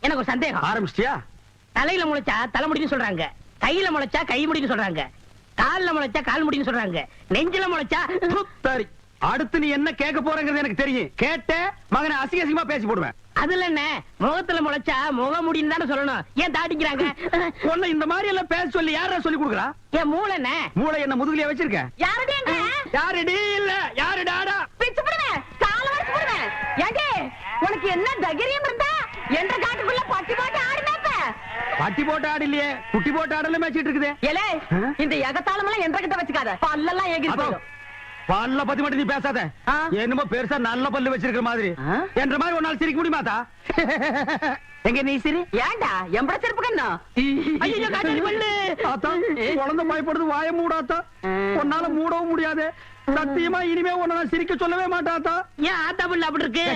எனக்கு ஒரு சந்தேகம். ஆரம்பிச்சிட்டியா? தலையில முளைச்சா தலைமுடின்னு சொல்றாங்க, கையில முளைச்சா கை முடின்னு சொல்றாங்க, கால்ல முளைச்சா கால் முடின்னு சொல்றாங்க, நெஞ்சில முளைச்சா. சரி, அடுத்து நீ என்ன கேட்க போறங்கிறது எனக்கு தெரியும். கேட்ட மகனை அசிங்க அசிங்கமா பேசி போடுவேன். அதுல என்ன, முகத்துல முளைச்சா முக முடின்னு தானே சொல்லணும். ஏன் தாடிக்கிறாங்க? ஒண்ணு இந்த மாதிரி எல்லாம் பேச சொல்லி யாரா சொல்லி கொடுக்குறா? என் மூளை என்ன? மூளை என்ன முதுகுலயே வச்சிருக்க? யாருடைய யாருடி இல்ல யாரு டாடா பிச்சு போடுவேன், கால வரைச்சு போடுவேன். ஏங்க உனக்கு என்ன தைரியம் இருந்தா என்ற காட்டுக்குள்ள பட்டி போட்டு ஆடுனாப்ப? பட்டி போட்டு ஆடு இல்லையே, குட்டி போட்டு ஆடல மேய்ச்சிட்டு இருக்குது. ஏலே, இந்த எகத்தாளம் எல்லாம் என்ற கிட்ட வச்சுக்காத, பல்லெல்லாம் ஏகிட்டு போயிடும். பல்ல பத்தி மட்டும் நீ பேசாத. என்னமோ பெருசா நல்ல பல்லு வச்சிருக்கிற மாதிரி. என்ற மாதிரி ஒரு நாள் சிரிக்க முடியுமாதா? எங்க நீ சிரி? ஏண்டா எம்பட செருப்பு கண்ணா? ஐயோ காட்டாடி பல்லு. ஆத்தா, குழந்தை பயப்படுது, வாய மூடாத்தா. உன்னால மூடவும் முடியாது. சத்தியமா இனிமே உன்னை நான் சிரிக்க சொல்லவே மாட்டாத்தா. ஏன் ஆத்தா பல்லு அப்படி இருக்கு?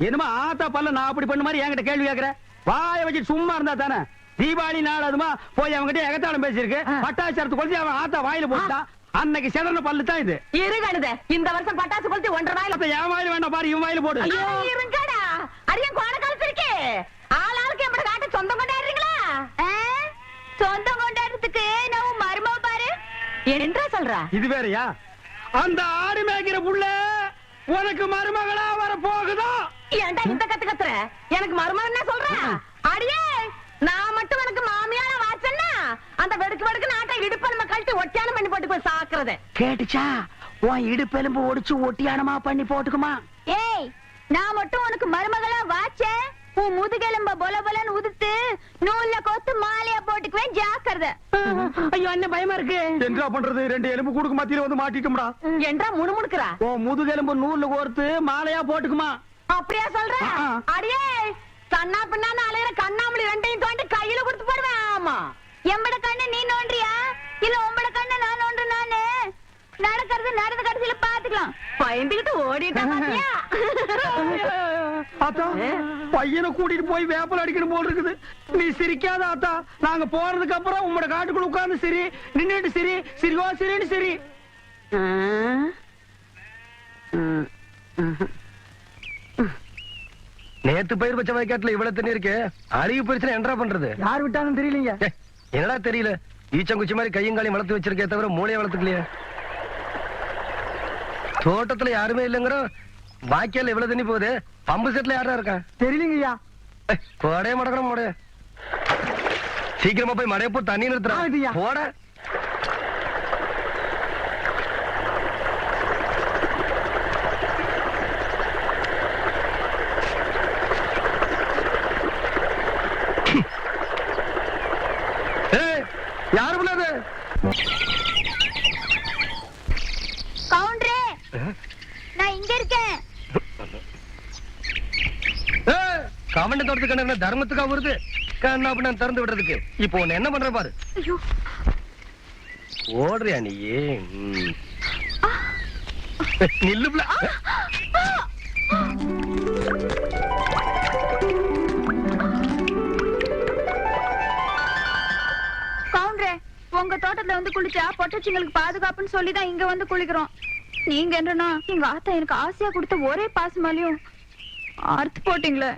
என்னமா ஆத்தா பல்ல நான் அப்படி பண்ண மாதிரி என்கிட்ட கேள்வி கேக்குற? வாய வச்சு சும்மா இருந்தா தானே. தீபாவளி நாள் அதுமா போய் அவங்ககிட்ட எகத்தாளம் பேசிருக்கு. பட்டாசரத்து கொளுத்தி அவன் ஆத்தா வாயில போட்டான். அன்னைக்கு செதறன பல்லு தான் இது. இருங்கடா, இந்த வருஷம் பட்டாசு கொளுத்தி 1.5 வாயில. அப்ப என் வாயில வேண்டாம் பாரு, இவன் வாயில போடு. இருங்கடா, அரியன் கோண காலத்து இருக்கே. ஆளாளுக்கு எம்பட காட்ட சொந்தம் கொண்டாடுறீங்களா? சொந்தம் கொண்டாடுறதுக்கு நான் மருமவ பாரு என்ன சொல்றா? இது வேறயா? அந்த ஆடு மேய்க்கிற புள்ள உனக்கு மருமகளா வர போகுதோ? ஏன்டா இந்த கத்து கத்துற? எனக்கு மருமகன் என்ன சொல்ற? அடியே, நான் மட்டும் எனக்கு மாமியார வாச்சன்னா அந்த வெடுக்கு வெடுக்கு நாட்டை இடுப்பெலும்பு கழட்டி ஒட்டியானம் பண்ணி போட்டு போய் சாக்குறது கேட்டுச்சா? உன் இடுப்பெலும்பு ஒடிச்சு ஒட்டியானமா பண்ணி போட்டுக்குமா? ஏய், நான் மட்டும் உனக்கு மருமகளா வாச்சேன், உன் முதுகெலும்ப பொல பொலன்னு உதுத்து நூல்ல கோத்து மாலையா போட்டுக்குவேன், ஜாக்கிரதை. ஐயோ, என்ன பயமா இருக்கு. என்ன பண்றது? 2 எலும்பு கூடுக்கு மத்தியில வந்து மாட்டிட்டோம்டா. என்றா முணுமுணுக்குறா? உன் முதுகெலும்பு நூல்ல கோர்த்து மாலையா போட்டுக்குமா? அப்படியா சொல்ற? அடியே, கண்ணா பின்னான்னு அலையிற கண்ணாமலி 2ஐயும் தோண்டி கையில கொடுத்து போடுவேன். ஆமா, எம்பட கண்ணு நீ நோன்றியா இல்ல உம்பட கண்ணு நான் நோன்று? நானு நடக்கிறது நடந்த கடைசியில பாத்துக்கலாம். பயந்துகிட்டு ஓடிட்டா பாத்தியா? ஆத்தா, பையனை கூட்டிட்டு போய் வேப்பல் அடிக்கணும் போல் இருக்குது. நீ சிரிக்காத ஆத்தா. நாங்க போறதுக்கு அப்புறம் உங்களோட காட்டுக்குள்ள உட்கார்ந்து சிரி, நின்னுட்டு சிரி, சிரிவா சிரின்னு சிரி. நேத்து பயிர் வச்ச வயக்காட்டுல இவ்வளவு தண்ணி இருக்கு. அறிவு பிரச்சனை என்ன பண்றது? யார் விட்டாங்கன்னு தெரியலீங்க. என்னடா தெரியல? ஈச்சங்குச்சி மாதிரி கையும் காலையும் வளர்த்து வச்சிருக்கே தவிர மூளையை வளர்த்துக்கலையே. தோட்டத்துல யாருமே இல்லங்கிற வாய்க்கால இவ்வளவு தண்ணி போகுது. பம்பு செட்ல யாரா இருக்கா? தெரியலங்கய்யா. கோடைய மடக்கணும் மோடைய. சீக்கிரமா போய் மடைய போ, தண்ணி நிறுத்துறா போட. யாரு பிள்ளாது? கவுண்டரே, நான் இங்க இருக்கேன். கவண்ட தோட்டத்து கண்ண தர்மத்துக்கா வருது. கண்ணா அப்படின்னு திறந்து விடுறதுக்கு இப்போ உன்னை என்ன பண்ற பாரு. ஓடுறியா நீ? நில்லுப்ல. கவுண்டரே, உங்க தோட்டத்துல வந்து குளிச்சா பொட்டச்சிங்களுக்கு பாதுகாப்புன்னு சொல்லிதான் இங்க வந்து குளிக்கிறோம். நீங்க என்னன்னா எங்க ஆத்தா எனக்கு ஆசையா கொடுத்த ஒரே பாசமாலையும் அறுத்து போட்டீங்களே.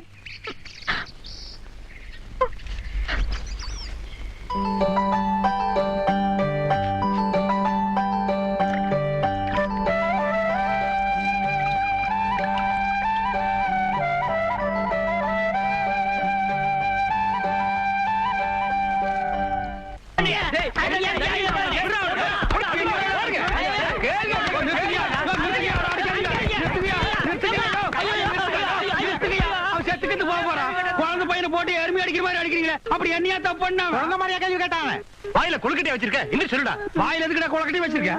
அப்படி என்னையா தப்பு பண்ண? குழந்தை மாதிரியா கேள்வி கேட்டாங்க? வாயில கொழுக்கட்டை வச்சிருக்க இன்னும் சொல்லுடா. வாயில எதுக்குடா கொழுக்கட்டை வச்சிருக்க?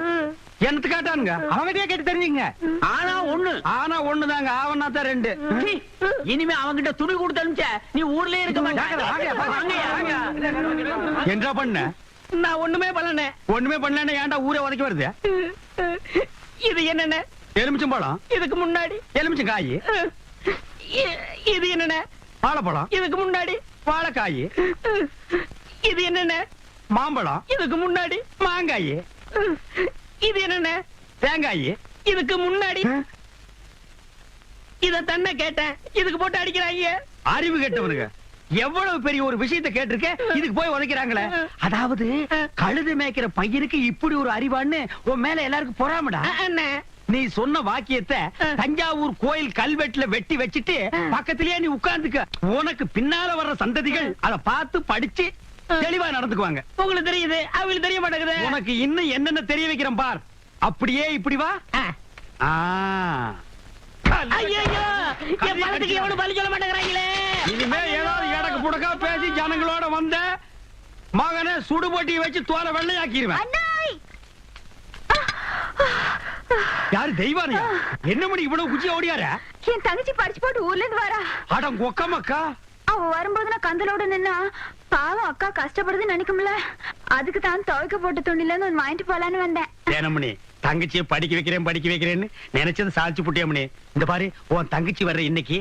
எனக்கு கேட்டானுங்க. அவங்ககிட்டயே கேட்டு தெரிஞ்சுங்க. ஆனா ஒண்ணுதாங்க, ஆவனா தான் 2. இனிமே அவங்கிட்ட துணி கொடுத்து அனுப்பிச்ச நீ ஊர்லயே இருக்க மாட்டாங்க. என்ன பண்ண? நான் ஒண்ணுமே பண்ணல. ஏன்டா ஊரே உதைக்க வருது? இது என்னென்ன? எலுமிச்சம் பழம். இதுக்கு முன்னாடி எலுமிச்சம் காய். இது என்னென்ன? வாழைப்பழம். இதுக்கு முன்னாடி வாழைக்காய். இது என்னென்ன? மாம்பழம். இதுக்கு முன்னாடி மாங்காய். இது என்னென்ன? தேங்காய். இதுக்கு முன்னாடி இத தன்ன கேட்டேன். இதுக்கு போட்டு அடிக்கிறாங்க. அறிவு கெட்டவனுங்க எவ்வளவு பெரிய ஒரு விஷயத்தை கேட்டிருக்க இதுக்கு போய் உதைக்கிறாங்களே. அதாவது கழுது மேய்க்கிற பையனுக்கு இப்படி ஒரு அறிவான்னு உன் மேல எல்லாருக்கும் பொறாமடா. நீ சொன்ன வாக்கியத்தை தஞ்சாவூர் கோயில் கல்வெட்டுல வெட்டி வச்சிட்டு பக்கத்திலேயே நீ உட்கார்ந்துக்க. உனக்கு பின்னால வர்ற சந்ததிகள் அதை பார்த்து படிச்சு தெளிவா நடந்துக்குவாங்க. உங்களுக்கு தெரியுது, அவங்களுக்கு தெரிய மாட்டேங்குது. உனக்கு இன்னும் என்னென்ன தெரிய வைக்கிறேன் பார். அப்படியே இப்படி வா. ஐயோ, என் பணத்துக்கு எவனும் பலி சொல்ல மாட்டேங்கிறாங்களே. இனிமே ஏதாவது எடக்கு புடக்கா பேசி ஜனங்களோட வந்த மகனை சுடுபொட்டியை வச்சு தோலை வெள்ளையாக்கிடுவேன். யாரு தெய்வானையா? என்ன மணி இவ்வளவு குச்சி ஓடியார? என் தங்கச்சி படிச்சு போட்டு ஊர்ல இருந்து வரா. அட கொக்கமக்கா. அவ வரும்போது நான் கந்தலோட நின்னா பாவம் அக்கா கஷ்டப்படுது நினைக்கும்ல. அதுக்கு தான் துவைக்க போட்ட துணில இருந்து ஒன்னு வாங்கிட்டு போலான்னு வந்தேன். ஏனமணி தங்கச்சியை படிக்க வைக்கிறேன்னு நினைச்சது சாதிச்சு புட்டியமணி. இந்த பாரு உன் தங்கச்சி வர்ற இன்னைக்கு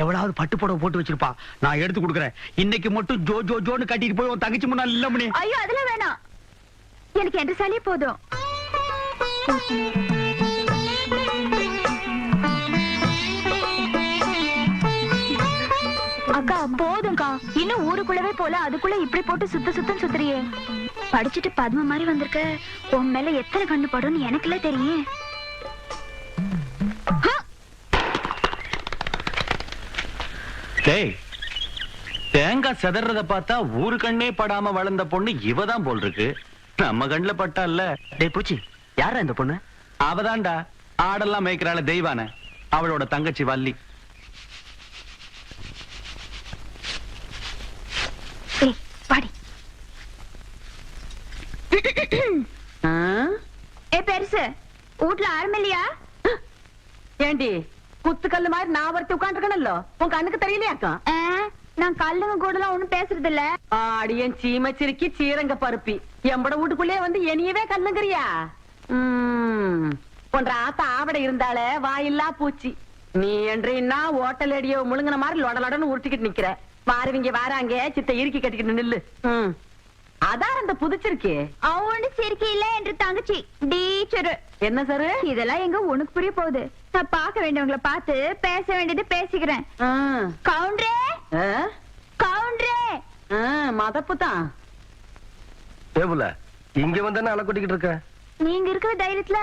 எவ்வளவு பட்டு புடவை போட்டு வச்சிருப்பா. நான் எடுத்து கொடுக்குறேன். இன்னைக்கு மட்டும் ஜோ ஜோ ஜோன்னு கட்டிட்டு போய் உன் தங்கச்சி முன்னாள் இல்ல மணி. ஐயோ அதெல்லாம் வேணாம், எனக்கு என்ற சாலியே போதும். அக்கா போதும்க்கா, இன்னும் ஊருக்குள்ளவே போல அதுக்குள்ள இப்படி போட்டு சுத்தம் சுத்துறியே. படிச்சுட்டு பத்ம மாதிரி வந்திருக்க, உன் மேல எத்தனை கண்ணு படும்னு எனக்குல தெரியும். தேங்காய் செதறத பார்த்தா ஊரு கண்ணே படாம வளர்ந்த பொண்ணு இவதான் போல் இருக்கு. நம்ம கண்ணுல பட்டா இல்ல. டேய் பூச்சி, யாரா இந்த பொண்ணு? அவதான்டா ஆடெல்லாம் மேய்க்கிறாள் தெய்வான, அவளோட தங்கச்சி வள்ளி. பாடி ஏ பெருசு, வீட்டுல ஆரம்பில்லையா? ஏண்டி குத்துக்கல்லு மாதிரி நான் ஒருத்தி உட்காந்துருக்கணும்ல, உன் கண்ணுக்கு தெரியலையாக்கா? நான் கல்லுங்க கூட எல்லாம் ஒண்ணும் பேசுறது இல்ல. ஆடியன் சீமச்சிருக்கி சீரங்க பருப்பி எம்பட வீட்டுக்குள்ளே வந்து என்னையவே கல்லுங்கிறியா? போன்ற ஆத்தா ஆவட இருந்தாலே வாயில்லா பூச்சி. நீ என்றா ஓட்டல் அடியோ முழுங்கின மாதிரி லொடலொடன்னு உருட்டிக்கிட்டு நிக்கிற. வாருவீங்க வாராங்க சித்த இறுக்கி கட்டிக்கிட்டு நில்லு. அதான் அந்த புதுச்சிருக்கே அவனு சிரிக்கி இல்ல என்று தங்கச்சி டீச்சரு. என்ன சார் இதெல்லாம் எங்க உனக்கு புரிய போகுது? நான் பார்க்க வேண்டியவங்களை பார்த்து பேச வேண்டியது பேசிக்கிறேன். கவுண்டரே கவுண்டரே. மதப்பு தான். இங்க வந்தானே அலை கொட்டிக்கிட்டு இருக்க. நீங்க இருக்கிற தைரியத்துல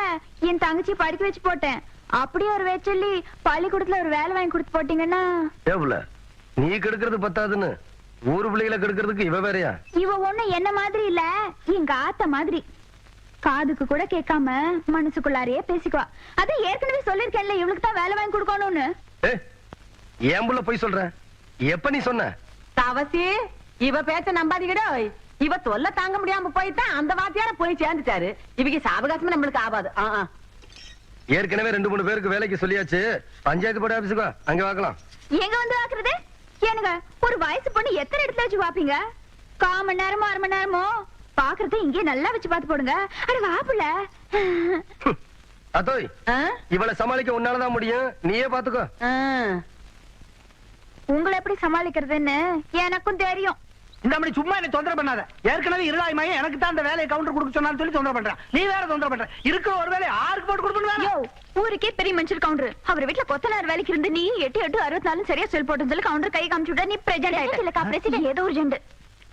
என் தங்கச்சி படிக்க வச்சு போட்டேன். அப்படியே ஒரு வேச்சொல்லி பள்ளிக்கூடத்துல ஒரு வேலை வாங்கி கொடுத்து போட்டீங்கன்னா. நீ கெடுக்கிறது பத்தாதுன்னு ஊரு பிள்ளைகளை கெடுக்கிறதுக்கு இவ வேறையா? இவ ஒண்ணு என்ன மாதிரி இல்ல, எங்க ஆத்த மாதிரி. காதுக்கு கூட கேட்காம மனசுக்குள்ளாரையே பேசிக்குவா. அது ஏற்கனவே சொல்லிருக்கேன்ல, இவளுக்கு தான் வேலை வாங்கி கொடுக்கணும்னு. ஏன் புள்ள போய் சொல்ற? எப்ப நீ சொன்ன? தவசி இவ பேச்ச நம்பாதீங்கடோ. இவ தொல்லை தாங்க முடியாம போய்தான் அந்த வாத்தியார போய் சேர்ந்துட்டாரு. இவங்க சாவகாசமா நம்மளுக்கு ஆகாது. ஏற்கனவே 2-3 பேருக்கு வேலைக்கு சொல்லியாச்சு. பஞ்சாயத்து போர்டு ஆபீஸுக்கு அங்க வாக்கலாம். எங்க வந்து வாக்குறது? ஏனுங்க ஒரு வயசு பொண்ணு எத்தனை இடத்துல வச்சு பாப்பீங்க? 1/4 மணி நேரமோ 1/2 மணி நேரமோ பாக்குறது இங்கே நல்லா வச்சு பாத்து போடுங்க. அட வாப்புல அதோய் இவளை சமாளிக்க உன்னாலதான் முடியும். நீயே பாத்துக்கோ. உங்களை எப்படி சமாளிக்கிறதுன்னு எனக்கும் தெரியும். இந்த மாதிரி சும்மா என்ன தொந்தரவு பண்ணாத. ஏற்கனவே இருளாய்மாயே எனக்கு தான் அந்த வேலையை கவுண்டர் கொடுக்க சொன்னான்னு சொல்லி தொந்தரவு பண்றேன். நீ வேற தொந்தரவு பண்ற. இருக்கிற ஒரு வேலையை ஆருக்கு போட்டு கொடுக்கணும்? ஊருக்கே பெரிய மனுஷர் கவுண்டர். அவர் வீட்டுல கொத்தனார் வேலைக்கு இருந்து நீ 8 64 சரியா சொல் போட்டு சொல்லி கவுண்டர் கை காமிச்சு விட்டா நீ பிரசிடென்ட் இல்லக்கா. பிரசிடென்ட் ஏதோ ஒரு ஜெண்டு.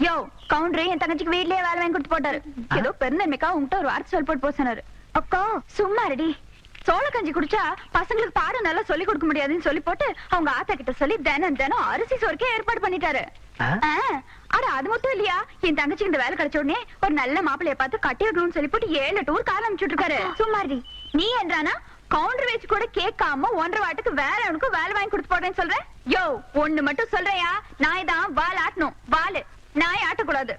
யோ கவுண்டர் என் தங்கச்சிக்கு வீட்லயே வேலை வாங்கி கொடுத்து போட்டாரு. ஏதோ பெருந்தன்மைக்கா உங்ககிட்ட ஒரு வார்த்தை சொல் போட்டு போனாரு. அக்கா சும்மா ரெடி. சோள கஞ்சி குடிச்சா பசங்களுக்கு பாடம் நல்லா சொல்லி கொடுக்க முடியாதுன்னு சொல்லி போட்டு அவங்க ஆத்தா கிட்ட சொல்லி தினம் அரிசி சோறுக்கே ஏற்பாடு பண்ணிட்டாரு. அட அது மட்டும் இல்லையா, என் தங்கச்சிக்கு இந்த வேலை கிடைச்ச உடனே ஒரு நல்ல மாப்பிள்ளைய பார்த்து கட்டி வைக்கணும்னு சொல்லி போட்டு 7 டூர் கால அனுப்பிச்சுட்டு இருக்காரு. சும்மாரி நீ என்றானா கவுண்டர் வச்சு கூட கேட்காம 1.5 வாட்டுக்கு வேற அவனுக்கு வேலை வாங்கி கொடுத்து போடுறேன்னு சொல்றேன். யோ ஒண்ணு மட்டும் சொல்றையா, நாய் தான் வால் ஆட்டணும். வாலு நாய் ஆட்டக்கூடாது.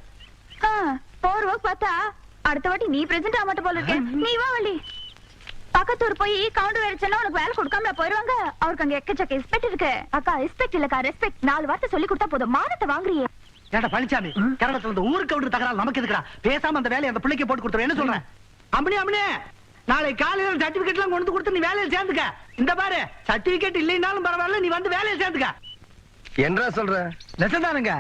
போர்வ பார்த்தா அடுத்த வாட்டி நீ பிரசன்ட் ஆக மாட்ட போல இருக்கேன். நீ வா வள்ளி. பக்கத்தூர் போய் கவுண்டர் வேலைச்செல்லாம் உனக்கு வேலை கொடுக்காம போயிருவாங்க. அவருக்கு அங்க எக்கச்சக்க ரெஸ்பெக்ட் இருக்கு. அக்கா ரெஸ்பெக்ட் இல்லக்கா ரெஸ்பெக்ட். 4 வார்த்தை சொல்லி கொடுத்தா போதும். மானத்தை வாங்குறியே. ஏடா பழனிசாமி, கரடத்துல இந்த ஊருக்கு கவுண்டர் தகராறு நமக்கு எதுக்குடா? பேசாம அந்த வேலையை அந்த பிள்ளைக்கு போட்டு கொடுத்துரு. என்ன சொல்றேன்? அம்மனே நாளை காலையில சர்டிபிகேட் எல்லாம் கொண்டு கொடுத்து நீ வேலையில சேர்ந்துக்க. இந்த பாரு சர்டிபிகேட் இல்லைனாலும் பரவாயில்ல, நீ வந்து வேலையில சேர்ந்துக்க. என்ன சொல்ற? நெசந்தானுங்க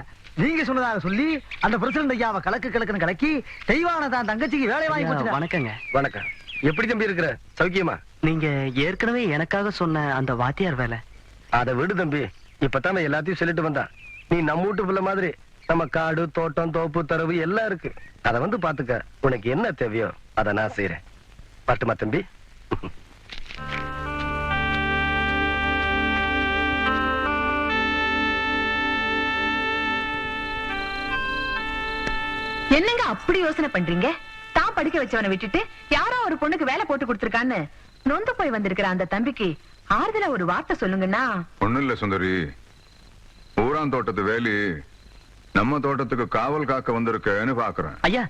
நீங்க சொன்னதாக சொல்லி அந்த பிரசிடண்ட் ஐயாவை கலக்குன்னு கலக்கி தெய்வான தான் தங்கச்சிக்கு வேலை வாங்கி கொடுத்து. வணக்கங்க. வணக்கம். எப்படி தம்பி இருக்கிற? சௌக்கியமா? நீங்க ஏற்கனவே எனக்காக சொன்ன அந்த வாத்தியார் வேலை அதை விடு தம்பி. இப்பதான் எல்லாத்தையும் சொல்லிட்டு வந்தான். நீ நம்ம வீட்டு பிள்ளை மாதிரி நம்ம காடு தோட்டம் தோப்பு தரவு எல்லாம் இருக்கு. அத வந்து பாத்துக்க. உனக்கு என்ன தேவையோ அத நான் செய்யறேன். பட்டுமா தம்பி? என்னங்க அப்படி யோசனை பண்றீங்க? தான் படிக்க வச்சவனை விட்டுட்டு யாரோ ஒரு பொண்ணுக்கு வேலை போட்டு கொடுத்திருக்கான்னு நொந்து போய் வந்திருக்கிற அந்த தம்பிக்கு ஆறுதலா ஒரு வார்த்தை சொல்லுங்கன்னா. ஒண்ணு இல்ல சுந்தரி, ஊரான் தோட்டத்து வேலி நம்ம தோட்டத்துக்கு காவல் காக்க வந்திருக்கேன்னு பாக்குறேன். ஐயா,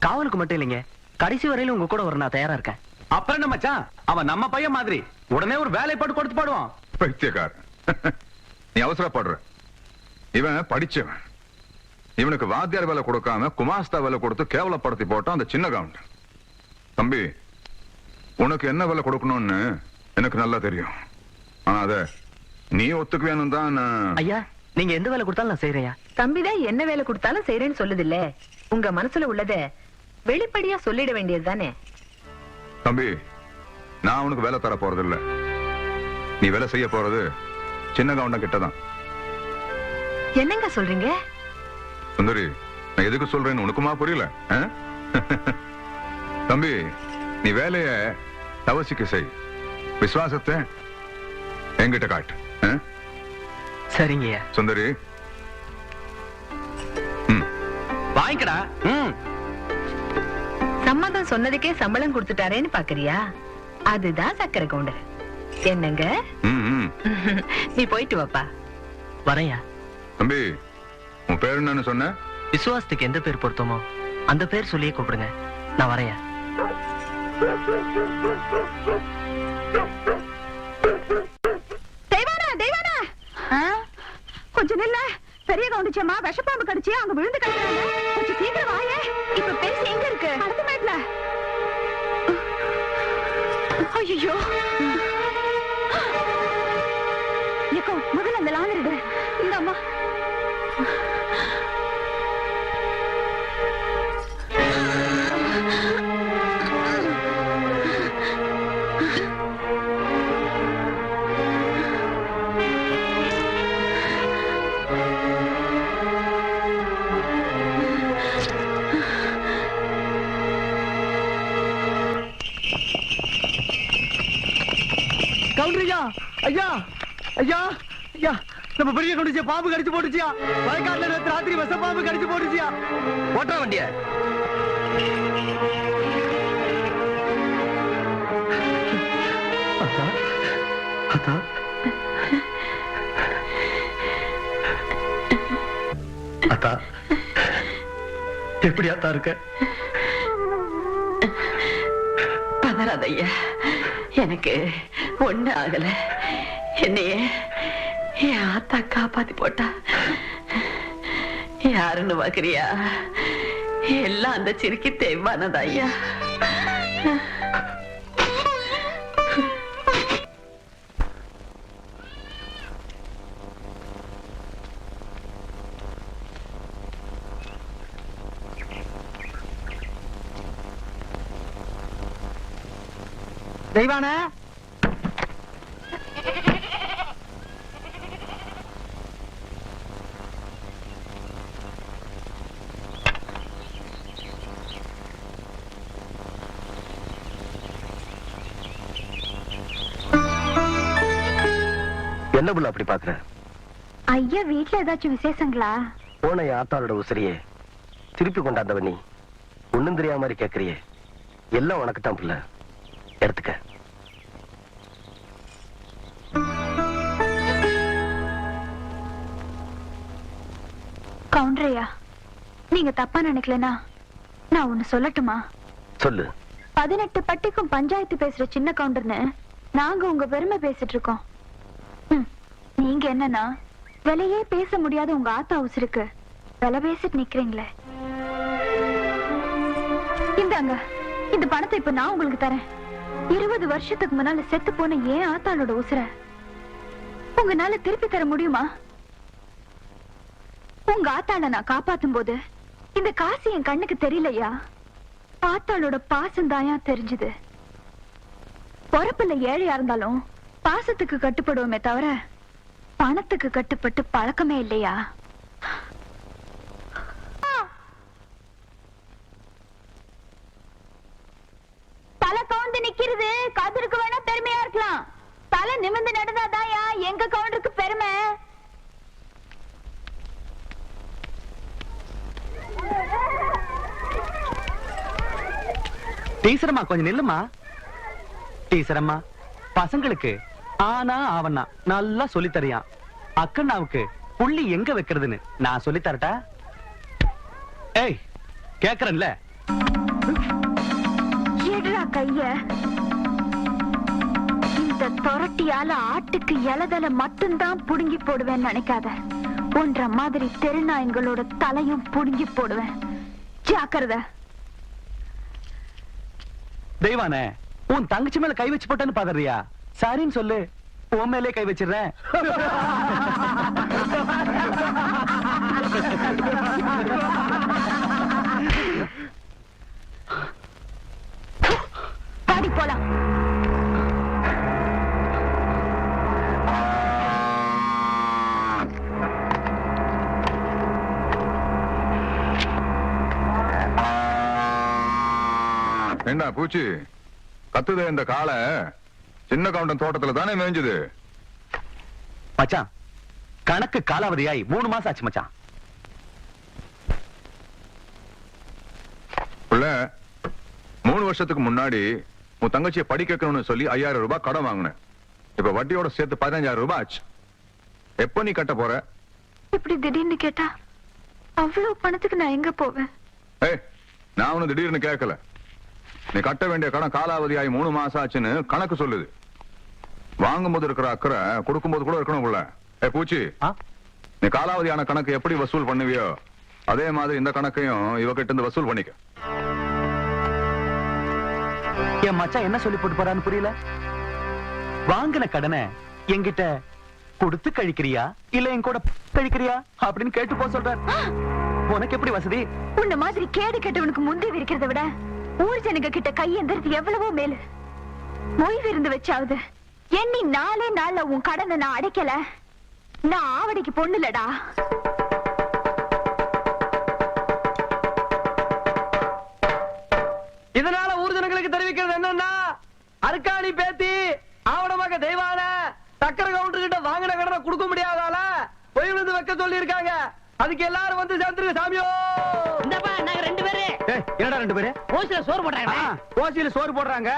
காவலுக்கு மட்டும் இல்லைங்க, கடைசி வரையில உங்க கூட வர நான் தயாரா இருக்கேன். அப்புறம் என்ன மச்சான், அவன் நம்ம பையன் மாதிரி உடனே ஒரு வேலை போட்டு கொடுத்து பாடுவான். பைத்தியக்காரன். நீ அவசரப்படுற. இவன் படிச்சவன். இவனுக்கு வாத்தியார் வேலை கொடுக்காம குமாஸ்தா வேலை கொடுத்து கேவலப்படுத்தி போட்டான் அந்த சின்ன கவுண்ட். தம்பி, உனக்கு என்ன வேலை கொடுக்கணும்னு எனக்கு நல்லா தெரியும். ஆனா அத நீ ஒத்துக்குவேன்னு தான். ஐயா, நீங்க எந்த வேலை கொடுத்தாலும் நான் செய்யறேன். தம்பிதான் என்ன வேலை கொடுத்தாலும் செய்யறேன்னு சொல்லுது இல்ல. உங்க மனசுல உள்ளத வெளிப்படையா சொல்லிட வேண்டியது தானே. தம்பி, நான் உனக்கு வேலை தர போறது இல்ல. நீ வேலை செய்ய போறது சின்ன கவுண்ட கிட்டதான். என்னங்க சொல்றீங்க? சுந்தரி, நான் எதுக்கு சொல்றேன்னு உனக்குமா புரியல? தம்பி, நீ வேலைய தவசிக்கு செய். விசுவாசத்தை என்கிட்ட காட்டு. சரிங்க சுந்தரி, வாங்கிக்கடா. சம்மதம் சொன்னதுக்கே சம்பளம் கொடுத்துட்டாரேன்னு பாக்குறியா? அதுதான் சக்கரை கவுண்டர். என்னங்க? நீ போயிட்டு வாப்பா. வரையா. தம்பி, உன் பேர் என்னன்னு சொன்ன? விசுவாசத்துக்கு எந்த பேர் பொருத்தமோ அந்த பேர் சொல்லியே கூப்பிடுங்க. நான் வரையா. கொஞ்சம் நில்ல. பெரிய கவுண்டிச்சம்மா விஷப்பாம்பு கடிச்சு அங்க விழுந்து கிடக்குறாங்க. கொஞ்சம் சீக்கிரம் வாயே. இப்ப பேசி எங்க இருக்கு? அடுத்த மேட்ல. ஐயோ, ஏக்கோ முதல்ல அந்த லாந்தர் இந்த அம்மா. கவுண்டரியா, ஐயா ஐயா ஐயா, நம்ம பெரிய கவுண்டிச்சியா பாம்பு கடிச்சு போட்டுச்சியா. வயக்காட்டுல நேத்து ராத்திரி விஷ பாம்பு கடிச்சு போட்டுச்சியா. ஓட்டா வண்டிய. அத்தா, அத்தா, அத்தா, எப்படி அத்தா இருக்க? பதறாத ஐயா, எனக்கு ஒண்ணு ஆகல. என்னையே என் ஆத்தா காப்பாத்தி போட்டா. யாருன்னு பாக்குறியா? எல்லாம் அந்த சிரிக்கி தேவானதா ஐயா. தெய்வான, என்ன புள்ள அப்படி பாக்குற? ஐயா, வீட்டுல ஏதாச்சும் விசேஷங்களா? போன ஆத்தாளோட உசிரியே திருப்பி கொண்டாந்தவ நீ ஒண்ணும் தெரியாம மாதிரி கேக்குறியே. எல்லாம் உனக்கு தான் புள்ள, எடுத்துக்க. கவுண்டரையா, நீங்க தப்பா நினைக்கலனா நான் ஒண்ணு சொல்லட்டுமா? சொல்லு. 18 பட்டிக்கும் பஞ்சாயத்து பேசுற சின்ன கவுண்டர்னு நாங்க உங்க பெருமை பேசிட்டு இருக்கோம். நீங்க என்னன்னா விலையே பேச முடியாத உங்க ஆத்தா உசுருக்கு விலை பேசிட்டு நிக்கிறீங்களே. இந்தாங்க, இந்த பணத்தை இப்ப நான் உங்களுக்கு தரேன். 20 வருஷத்துக்கு முன்னால செத்து போன ஏன் ஆத்தாளோட உசுர உங்களால திருப்பி தர முடியுமா? உங்க ஆத்தாள நான் காப்பாத்தும் போது இந்த காசு என் கண்ணுக்கு தெரியலையா. ஆத்தாளோட பாசம் தாயா தெரிஞ்சது. பொறப்புல ஏழையா இருந்தாலும் பாசத்துக்கு கட்டுப்படுவோமே தவிர பணத்துக்கு கட்டுப்பட்டு பழக்கமே இல்லையா? தலை கவுந்து நிக்கிறது கதிருக்கு வேணா பெருமையா இருக்கலாம். தலை நிமிர்ந்து நடந்தாதாயா எங்க கவுண்டருக்கு பெருமை. டீச்சரம்மா கொஞ்சம் நில்லுமா. டீச்சரம்மா, பசங்களுக்கு ஆனா ஆவண்ணா நல்லா சொல்லி தரியான். அக்கண்ணாவுக்கு புள்ளி எங்க வைக்கிறதுன்னு நான் சொல்லி தரட்டா? ஏய், கேக்குறேன்ல. எடுறா கைய. இந்த தொரட்டியால ஆட்டுக்கு இலதலை மட்டும்தான் புடுங்கி போடுவேன்னு நினைக்காத. ஒன்ற மாதிரி தெருநாயங்களோட தலையும் புடுங்கி போடுவேன். ஜாக்கிரதை. தெய்வானே, உன் தங்கச்சி மேல கை வச்சு போட்டேன்னு பாக்குறியா? சரின்னு சொல்லு, உன் மேலே கை வச்சிடுறேன். பாடி போலாம். என்ன பூச்சி கத்துதே இந்த காளை? சின்ன கவுண்டன் தோட்டத்துல தானே மேய்ஞ்சது. மச்சான், கணக்கு காலாவதியாய் 3 மாசம் ஆச்சு மச்சான். புள்ள, 3 வருஷத்துக்கு முன்னாடி உன் தங்கச்சியை படிக்க வைக்கணும்னு சொல்லி 5000 ரூபாய் கடன் வாங்கினேன். இப்ப வட்டியோட சேர்த்து 15000 ரூபாய் ஆச்சு. எப்ப நீ கட்ட போற? இப்படி திடீர்னு கேட்டா அவ்வளவு பணத்துக்கு நான் எங்க போவேன்? ஏய், நான் ஒண்ணு திடீர்னு கேட்கல. நீ கட்ட வேண்டிய கடன் காலாவதியாகி 3 மாசம் ஆச்சுன்னு கணக்கு சொல்லுது. வாங்கும்போது இருக்கிற அக்கறை கொடுக்கும்போது கூட இருக்கணும் புள்ள. பூச்சி, நீ காலாவதியான கணக்கு எப்படி வசூல் பண்ணுவியோ அதே மாதிரி இந்த கணக்கையும் இவகிட்ட இருந்து வசூல் பண்ணிக்க. என் மச்சான் என்ன சொல்லி போட்டு போறான்னு புரியல. வாங்கின கடனை என்கிட்ட கொடுத்து கழிக்கிறியா இல்ல என் கூட கழிக்கிறியா அப்படின்னு கேட்டு போ சொல்ற. உனக்கு எப்படி வசதி? உன்ன மாதிரி கேடு கெட்டவனுக்கு முந்தி இருக்கிறத விட ஊர் ஜனங்க கிட்ட கையெந்திரது எவ்வளவோ மேலு. மொய் விருந்து வச்சாவது எண்ணி 4 நாள்ல உன் கடனை நான் அடைக்கல. நான் ஆவடிக்கு பொண்ணுலடா. இதனால ஊர் ஜனங்களுக்கு தெரிவிக்கிறது என்னன்னா, அருக்காணி பேத்தி ஆவணமாக தெய்வான சக்கர கவுண்டர் கிட்ட வாங்கின கடனை கொடுக்க முடியாதால பொய் விழுந்து வைக்க சொல்லி இருக்காங்க. அதுக்கு எல்லாரும் வந்து சேர்ந்துருங்க சாமியோ. இந்தப்பா நாங்க 2 பேரு. என்னடா 2 பேரு? ஓசில சோறு போடுறாங்க. ஓசியில சோறு போடுறாங்க.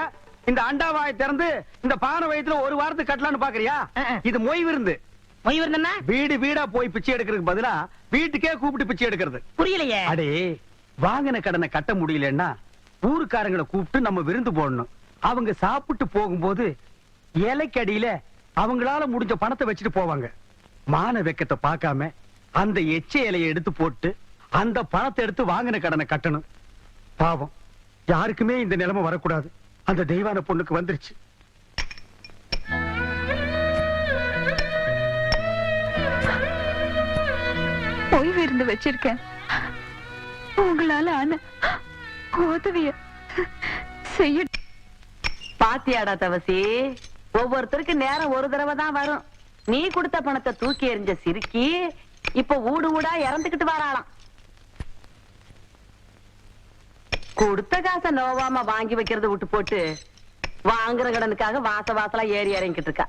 இந்த அண்டாவாயை திறந்து இந்த பானை வயித்துல 1 வாரத்துக்கு கட்டலான்னு பாக்குறியா? இது மொய் விருந்து. மொய் விருந்தா? வீடு வீடா போய் பிச்சை எடுக்கிறதுக்கு பதிலா வீட்டுக்கே கூப்பிட்டு பிச்சை எடுக்கிறது. புரியலையே. அடே, வாங்கின கடனை கட்ட முடியலன்னா ஊருக்காரங்களை கூப்பிட்டு நம்ம விருந்து போடணும். அவங்க சாப்பிட்டு போகும்போது இலைக்கடியில அவங்களால முடிஞ்ச பணத்தை வச்சுட்டு போவாங்க. மான வெக்கத்தை பார்க்காம அந்த எச்ச இலையை எடுத்து போட்டு அந்த பணத்தை எடுத்து வாங்கின கடனை கட்டணும். பாவம், யாருக்குமே இந்த நிலைமை வரக்கூடாது. அந்த தெய்வான பொண்ணுக்கு வந்துருச்சு. ஓய்வு இருந்து வச்சிருக்கேன். உங்களால ஆன உதவிய செய்ய. பாத்தியாடா தவசி, ஒவ்வொருத்தருக்கு நேரம் ஒரு தடவை தான் வரும். நீ கொடுத்த பணத்தை தூக்கி எறிஞ்ச சிரிக்கி இப்ப ஊடு ஊடா இறந்துகிட்டு வராளாம். கொடுத்த காசை நோவாம வாங்கி வைக்கிறத விட்டு போட்டு வாங்குற கடனுக்காக வாசலா ஏறி இறங்கிட்டு இருக்கா.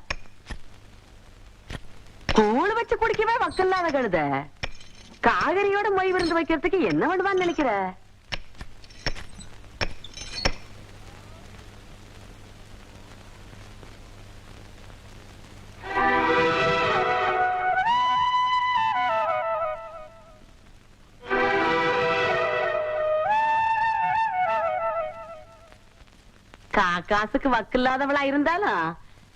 கூழ் வச்சு குடிக்கவே வக்கல்லாத கழுத காகரியோட மொய் விருந்து வைக்கிறதுக்கு என்ன பண்ணுவான்னு நினைக்கிற? காசுக்கு வக்கில்லாதவளா இருந்தாலும்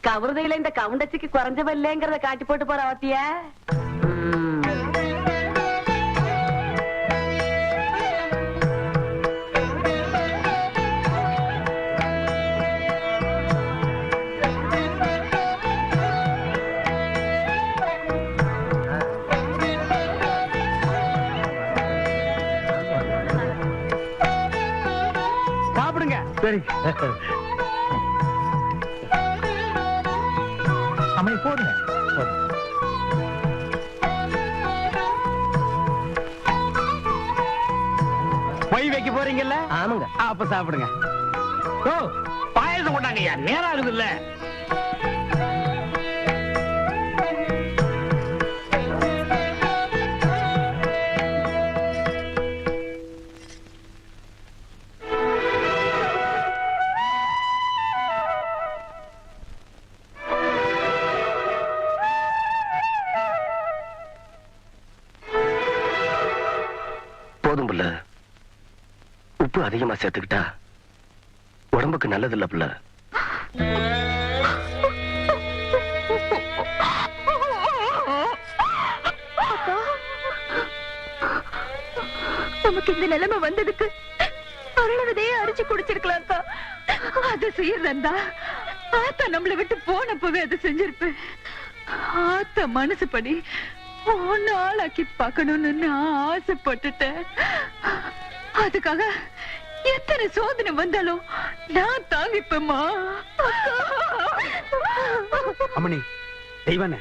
கவுருதையில இந்த கவுண்டச்சிக்கு குறைஞ்சவ இல்லைங்கிறத காட்டி போட்டு போற அவத்திய. சாப்பிடுங்க. சரி அம்மை போடுங்க. வைக்க போறீங்கல்ல? ஆமாங்க. அப்ப சாப்பிடுங்க. ஓ, பாயசம் கொண்டாங்கய்யா, நேரம் ஆகுது இல்ல? போதும் புள்ள, உப்பு அதிகமா சேர்த்துக்கிட்டா உடம்புக்கு நல்லது இல்ல புள்ள. நமக்கு இந்த நிலைமை வந்ததுக்கு அருளவதையே அரிச்சு குடிச்சிருக்கலாம் அக்கா. அது செய்யறதா ஆத்தா நம்மளை விட்டு போனப்பவே அதை செஞ்சிருப்பேன். ஆத்தா மனசுப்படி ஒன்னு ஆளாக்கி பார்க்கணும்னு நான் ஆசைப்பட்டுட்டேன். அதுக்காக எத்தனை சோதனை வந்தாலும் நான் தாங்கிப்பேம்மா. அம்மணி, தெய்வனே,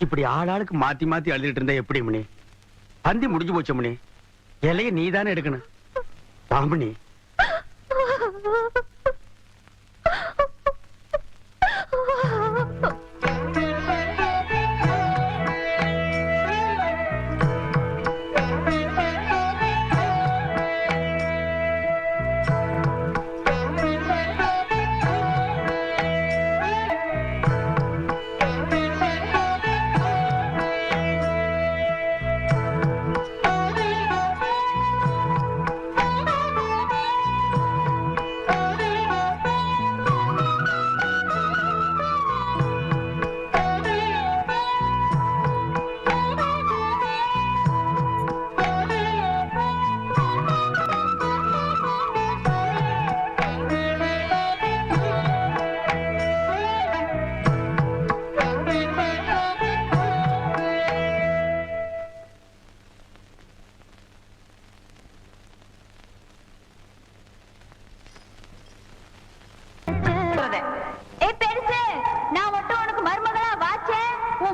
இப்படி ஆளாளுக்கு மாத்தி மாத்தி அழுதுட்டு இருந்தா எப்படி மணி? பந்தி முடிஞ்சு போச்சு மணி. இலைய நீதானே எடுக்கணும். பாம்பணி,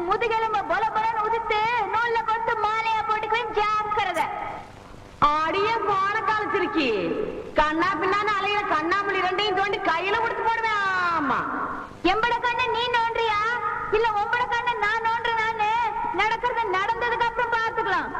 முதுகெலும்ப பொல பொலன்னு உதித்து நூல்ல கொத்து மாலையா போட்டுக்குவேன். ஜாக்கிரத. ஆடிய போன காலத்திருக்கி கண்ணா பின்னான்னு அலையில கண்ணாமூலி ரெண்டையும் தோண்டி கையில கொடுத்து போடுவேன். ஆமா, எம்பட கண்ணு நீ நோன்றியா இல்ல உம்பட கண்ணு நான் நோன்றேனான்னு நடக்கிறது நடந்ததுக்கு அப்புறம் பாத்துக்கலாம்.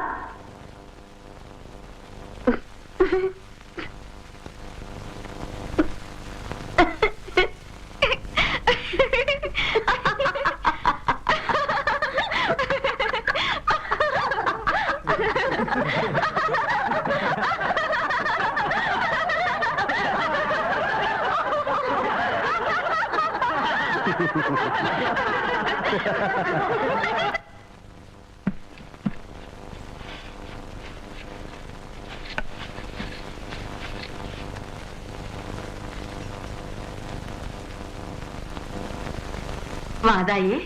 வாதாயி,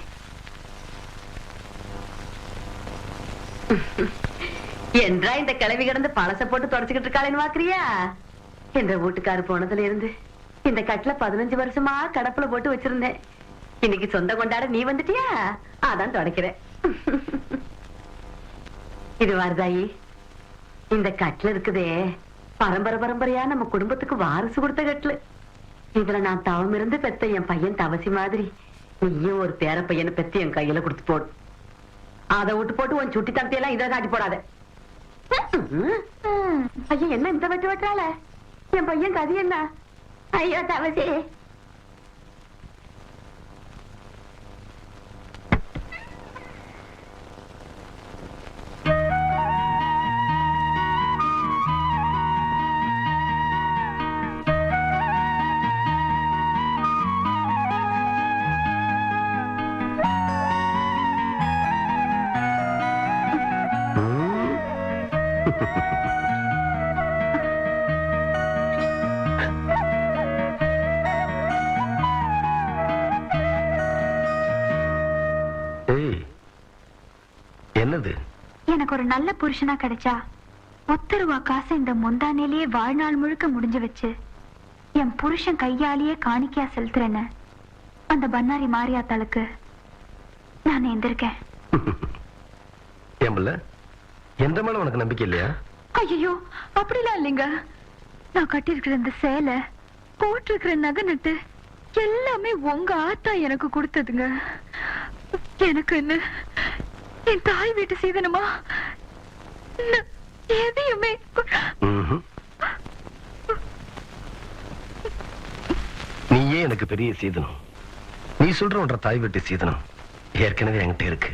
என்றா இந்த கிளவி கிடந்து பழச போட்டு தொடச்சுக்கிட்டு இருக்காளேன்னு பாக்குறியா? என்ற வீட்டுக்காரு போனதுல இருந்து இந்த கட்டுல 15 வருஷமா கடப்புல போட்டு வச்சிருந்தேன். இன்னைக்கு சொந்த கொண்டாட நீ வந்துட்டியா, அதான் தொடக்கிறேன். இது வருதாயி, இந்த கட்டுல இருக்குதே பரம்பரை பரம்பரையா நம்ம குடும்பத்துக்கு வாரிசு கொடுத்த கட்டுல. இதுல நான் தவம் இருந்து பெத்த என் பையன் தவசி மாதிரி நீயும் ஒரு பேர பையனை பெத்து என் கையில கொடுத்து போடு. அதை விட்டு போட்டு உன் சுட்டி தனத்தையெல்லாம் இதை காட்டி போடாத. ஐயா, என்ன இந்த வெட்டு வெட்டால? என் பையன் கதி என்ன? ஐயோ தவசி, என்னது? எனக்கு ஒரு நல்ல புருஷனா கிடைச்சா 10 ரூபா காசு இந்த முந்தானேலேயே வாழ்நாள் முழுக்க முடிஞ்சு வச்சு என் புருஷன் கையாலேயே காணிக்கையா செலுத்துறேன்னு அந்த பன்னாரி மாரியாத்தாளுக்கு நான் எந்திருக்கேன். ஏம்பல, எந்த மேல உனக்கு நம்பிக்கை இல்லையா? ஐயோ, அப்படிலாம் இல்லைங்க. நான் கட்டியிருக்கிற இந்த சேலை, போட்டிருக்கிற நகை நட்டு எல்லாமே உங்க ஆத்தா எனக்கு கொடுத்ததுங்க. எனக்கு என்ன என் தாய் வீட்டு சீதனமா எதையுமே நீயே எனக்கு பெரிய சீதனம். நீ சொல்ற ஒன்ற தாய் வீட்டு சீதனம் ஏற்கனவே என்கிட்ட இருக்கு.